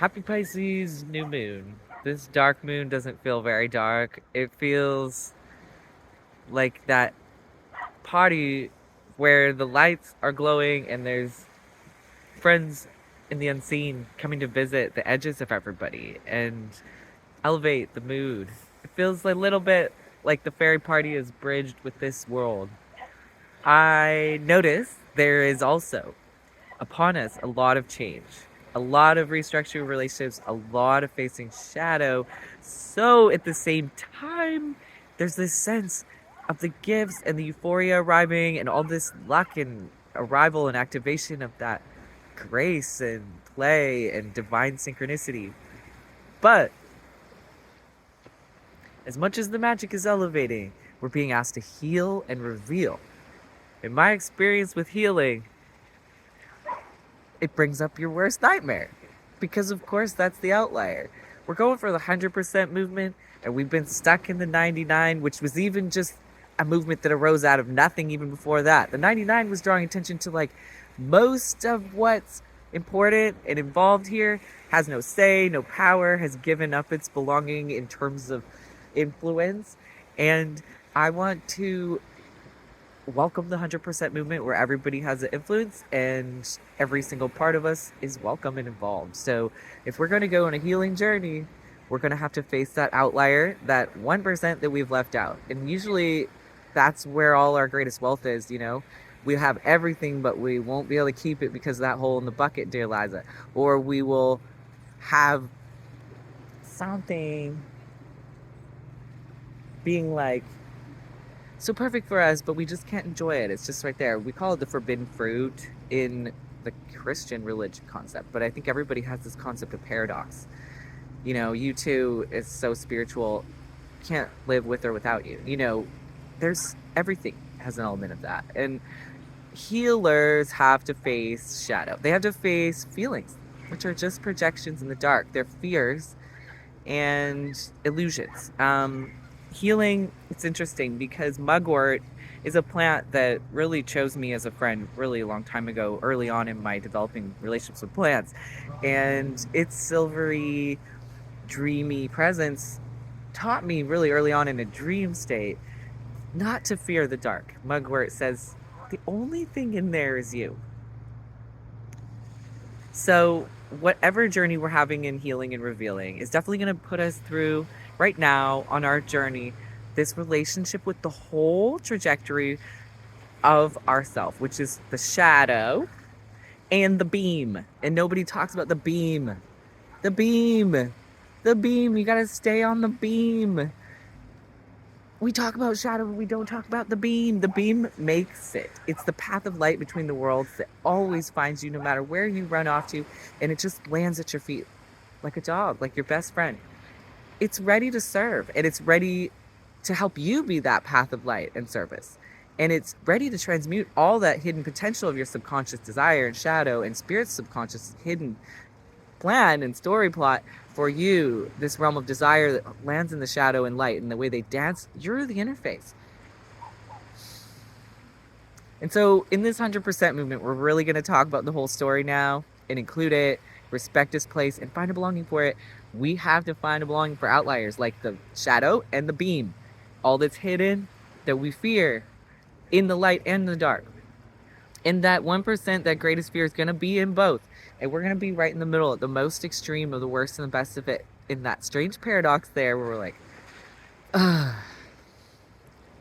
Happy Pisces new moon. This dark moon doesn't feel very dark. It feels like that party where the lights are glowing and there's friends in the unseen coming to visit the edges of everybody and elevate the mood. It feels a little bit like the fairy party is bridged with this world. I notice there is also upon us a lot of change, a lot of restructuring relationships, a lot of facing shadow. So at the same time, there's this sense of the gifts and the euphoria arriving and all this luck and arrival and activation of that grace and play and divine synchronicity. But as much as the magic is elevating, we're being asked to heal and reveal. In my experience with healing, it brings up your worst nightmare. Because, of course, that's the outlier. We're going for the 100% movement, and we've been stuck in the 99, which was even just a movement that arose out of nothing even before that. The 99 was drawing attention to, like, most of what's important and involved here has no say, no power, has given up its belonging in terms of influence. And I want to welcome the 100% movement where everybody has an influence and every single part of us is welcome and involved. So if we're going to go on a healing journey, we're going to have to face that outlier, that 1% that we've left out. And usually that's where all our greatest wealth is, you know. We have everything, but we won't be able to keep it because of that hole in the bucket, dear Liza. Or we will have something being like so perfect for us, but we just can't enjoy it. It's just right there. We call it the forbidden fruit in the Christian religion concept, but I think everybody has this concept of paradox. You know, you too is so spiritual, can't live with or without you. You know, there's everything has an element of that. And healers have to face shadow. They have to face feelings, which are just projections in the dark. They're fears and illusions. Healing, it's interesting because mugwort is a plant that really chose me as a friend really a long time ago, early on in my developing relationships with plants. And its silvery, dreamy presence taught me really early on in a dream state not to fear the dark. Mugwort says, the only thing in there is you. So, whatever journey we're having in healing and revealing is definitely going to put us through right now on our journey this relationship with the whole trajectory of ourself, which is the shadow and the beam. And nobody talks about the beam. The beam. The beam. You got to stay on the beam. We talk about shadow, but we don't talk about the beam. The beam makes it. It's the path of light between the worlds that always finds you no matter where you run off to, and it just lands at your feet like a dog, like your best friend. It's ready to serve, and it's ready to help you be that path of light and service. And it's ready to transmute all that hidden potential of your subconscious desire and shadow and spirit's subconscious hidden plan and story plot for you, this realm of desire that lands in the shadow and light and the way they dance. You're the interface. And so in this 100% movement, we're really going to talk about the whole story now and include it, respect its place, and find a belonging for it. We have to find a belonging for outliers like the shadow and the beam, all that's hidden that we fear in the light and the dark. And that 1%, that greatest fear is going to be in both. And we're going to be right in the middle, at the most extreme of the worst and the best of it, in that strange paradox there where we're like, ugh.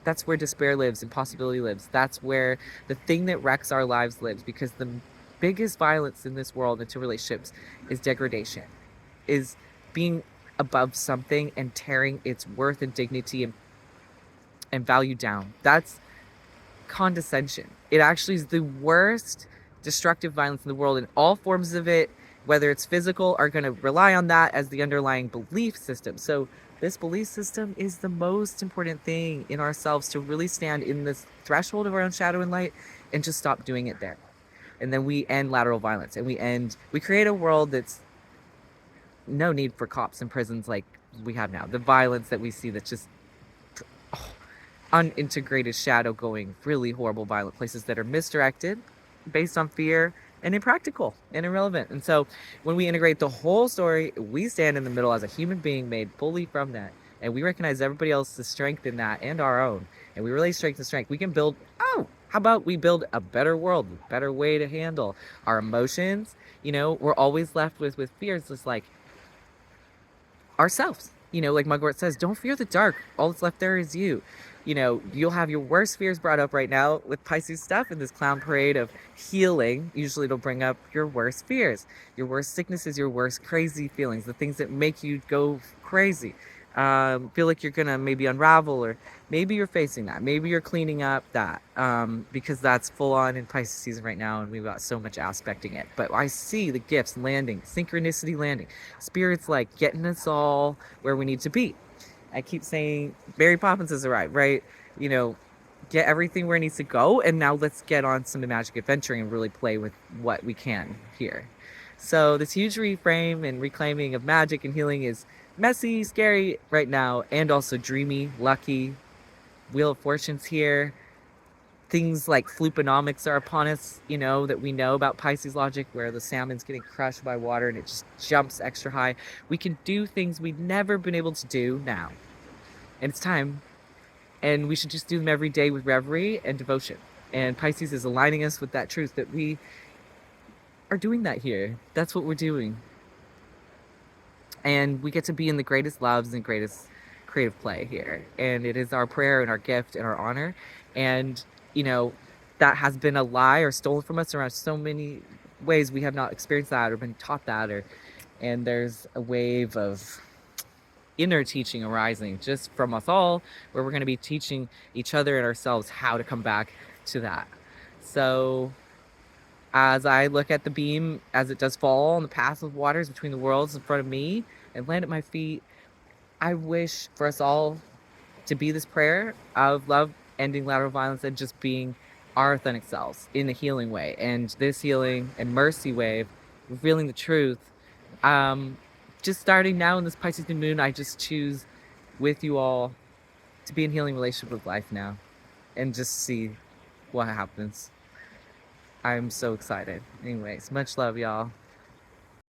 That's where despair lives and possibility lives. That's where the thing that wrecks our lives lives, because the biggest violence in this world into relationships is degradation, is being above something and tearing its worth and dignity and value down. That's condescension. It actually is the worst destructive violence in the world, and all forms of it, whether it's physical, are going to rely on that as the underlying belief system. So this belief system is the most important thing in ourselves, to really stand in this threshold of our own shadow and light and just stop doing it there. And then we end lateral violence, and we create a world that's no need for cops and prisons like we have now. The violence that we see that's just unintegrated shadow going, really horrible violent places that are misdirected based on fear and impractical and irrelevant. And so when we integrate the whole story, we stand in the middle as a human being made fully from that. And we recognize everybody else's strength in that and our own. And we relate strength to strength. We can build, how about we build a better world, a better way to handle our emotions? You know, we're always left with fears, just like ourselves. You know, like Mugwort says, don't fear the dark. All that's left there is you. You know, you'll have your worst fears brought up right now with Pisces stuff in this clown parade of healing. Usually it'll bring up your worst fears, your worst sicknesses, your worst crazy feelings, the things that make you go crazy. Feel like you're gonna maybe unravel, or maybe you're facing that. Maybe you're cleaning up that, because that's full on in Pisces season right now, and we've got so much aspecting it. But I see the gifts landing, synchronicity landing, spirits like getting us all where we need to be. I keep saying Mary Poppins has arrived, right? You know, get everything where it needs to go, and now let's get on some magic adventuring and really play with what we can here. So this huge reframe and reclaiming of magic and healing is messy, scary right now, and also dreamy, lucky. Wheel of Fortune's here. Things like fluponomics are upon us, you know, that we know about Pisces logic, where the salmon's getting crushed by water and it just jumps extra high. We can do things we've never been able to do now. And it's time. And we should just do them every day with reverie and devotion. And Pisces is aligning us with that truth that we are doing that here. That's what we're doing. And we get to be in the greatest loves and greatest creative play here. And it is our prayer and our gift and our honor. And, you know, that has been a lie or stolen from us around so many ways. We have not experienced that or been taught that. And there's a wave of inner teaching arising just from us all, where we're going to be teaching each other and ourselves how to come back to that. So as I look at the beam as it does fall on the path of waters between the worlds in front of me and land at my feet, I wish for us all to be this prayer of love, ending lateral violence, and just being our authentic selves in a healing way. And this healing and mercy wave, revealing the truth, just starting now in this Pisces new moon, I just choose with you all to be in healing relationship with life now and just see what happens. I'm so excited. Anyways, much love, y'all.